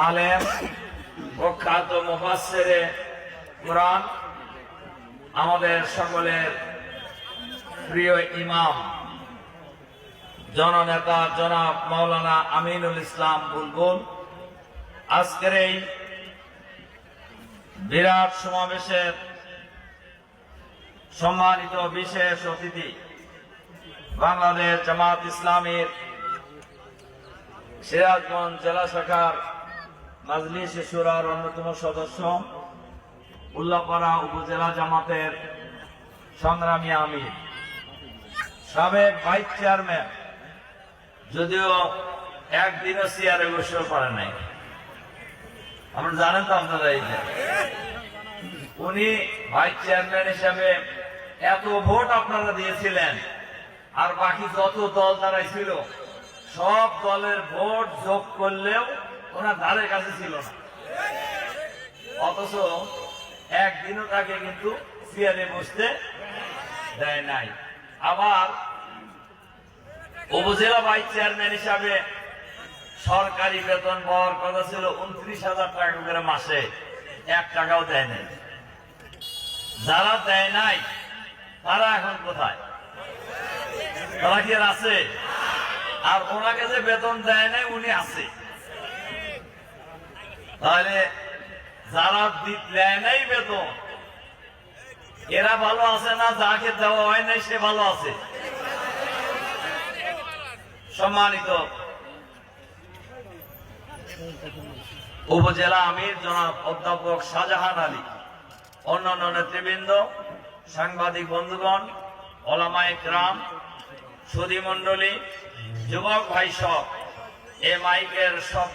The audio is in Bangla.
আলেম প্রখ্যাত মুফাসসিরে কুরআন, আমাদের সকলের প্রিয় ইমাম জননেতা জনাব মাওলানা আমিনুল ইসলাম বুলবুল আজকের এই বিরাট সমাবেশের সম্মানিত বিশেষ অতিথি, বাংলাদেশ জামাত ইসলামীর সিরাজগঞ্জ জেলা শাখার মাজলিস শুরার অন্যতম সদস্য, উল্লাপাড়া উপজেলা জামাতের সংগ্রামী আমির, সাবেক ভাইস চেয়ারম্যান, যদিও একদিনও চেয়ারে বসতে পারে নাই, আপনারা জানেন তো, আপনারা এই যে উনি ভাইস চেয়ারম্যান হিসাবে এত ভোট আপনারা দিয়েছিলেন, আর বাকি যত দল দাঁড়াইছিল সব দলের ভোট যোগ করলেও ওনার ধারে কাছে ছিল না, অথচ একদিনও তাকে কিন্তু চেয়ারে বসতে দেয় নাই। আবার উপজেলা ভাইস চেয়ারম্যান হিসাবে সরকারি বেতন পাওয়ার কথা ছিল 29,000 টাকা করে মাসে, 1 টাকাও দেয় নাই। যারা দেয় নাই তারা এখন কোথায়? তারা কি আর আছে? আর ওনাকে যে বেতন দেয় নাই উনি আছে। তাহলে যারা দেয় নাই বেতন, এরা ভালো আছে না যাকে দেওয়া হয় নাই সে ভালো আছে? সম্মানিত উপজেলা আমির জনাব অধ্যাপক শাহজাহান আলী, অন্যান্য নেতৃবৃন্দ, সাংবাদিক বন্ধুগণ, ওলামায়ে কেরাম, সুধী মণ্ডলী, যুবক ভাই সব, এ মাইকের সব